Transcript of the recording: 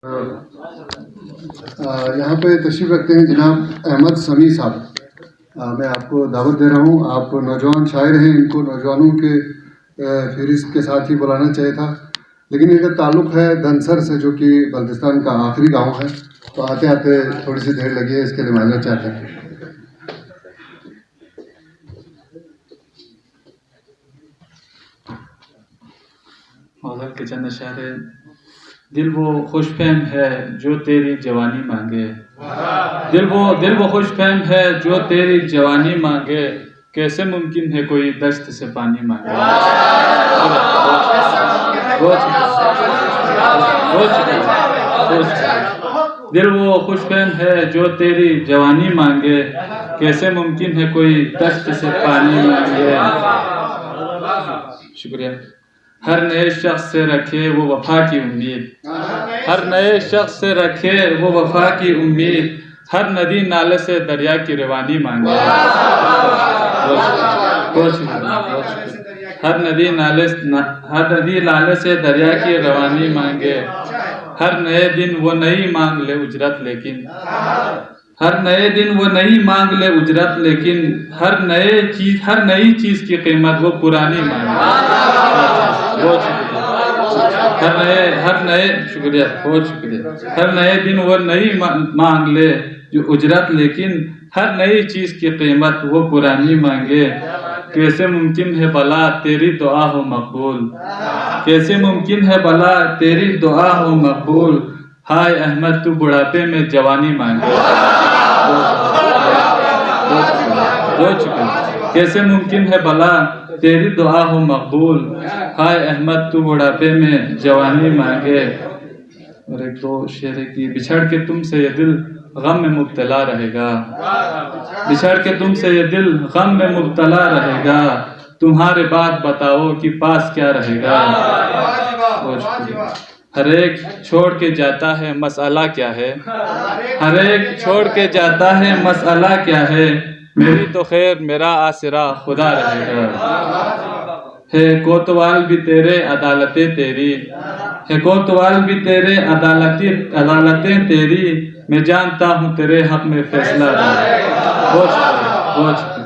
यहाँ पे तशरीफ़ रखते हैं जनाब अहमद समी साहब। मैं आपको दावत दे रहा हूँ। आप नौजवान शायर हैं, इनको नौजवानों के फहरिस्त के साथ ही बुलाना चाहिए था, लेकिन इनका ताल्लुक़ है धनसर से, जो कि बल्तिस्तान का आखिरी गांव है, तो आते आते थोड़ी सी देर लगी है, इसके लिए माजरत चाहते हैं। मौला के चंद अशारे। दिल वो खुश फहम है जो तेरी जवानी मांगे, दिल वो खुश फहम है जो तेरी जवानी मांगे, कैसे मुमकिन है कोई दश्त से पानी मांगे। दिल वो खुश फहम है जो तेरी जवानी मांगे, कैसे मुमकिन है कोई दश्त से पानी मांगे। शुक्रिया। हर नए शख्स से रखे वो वफा की उम्मीद, हर नए शख्स से रखे वो वफा की उम्मीद, हर नदी नाले से दरिया की रवानी मांगे। हर नदी नाले से दरिया की रवानी मांगे। हर नए दिन वो नई मांग ले उजरत, लेकिन हर नए दिन वो नई मांग ले उजरत, लेकिन हर नई चीज की कीमत वो पुरानी मांगे। शुक्रिया, बहुत शुक्रिया। हर नए दिन वो नई मांग ले जो उजरत, लेकिन हर नई चीज की कीमत वो पुरानी मांगे। कैसे मुमकिन है भला तेरी दुआ हो मकबूल, कैसे मुमकिन है भला तेरी दुआ हो मकबूल, हाय अहमद तू बुढ़ापे में जवानी मांगे। कैसे मुमकिन है भला तेरी दुआ हो मकबूल, हाय अहमद तू बुढ़ापे में जवानी मांगे। और एक दो शेर की। बिछड़ के तुमसे ये दिल गम में मुब्तला रहेगा, बिछड़ के तुमसे ये दिल गम में मुब्तला रहेगा, तुम्हारे बात बताओ कि पास क्या रहेगा। हर एक छोड़ के जाता है मसला क्या है, हर एक छोड़ के जाता है मसला क्या है, मेरी तो खैर मेरा आसरा खुदा रहेगा। है कोतवाल भी तेरे अदालतें तेरी, है कोतवाल भी तेरे अदालतें तेरी, मैं जानता हूँ तेरे हक में फैसला। बहुत शुक्रिया।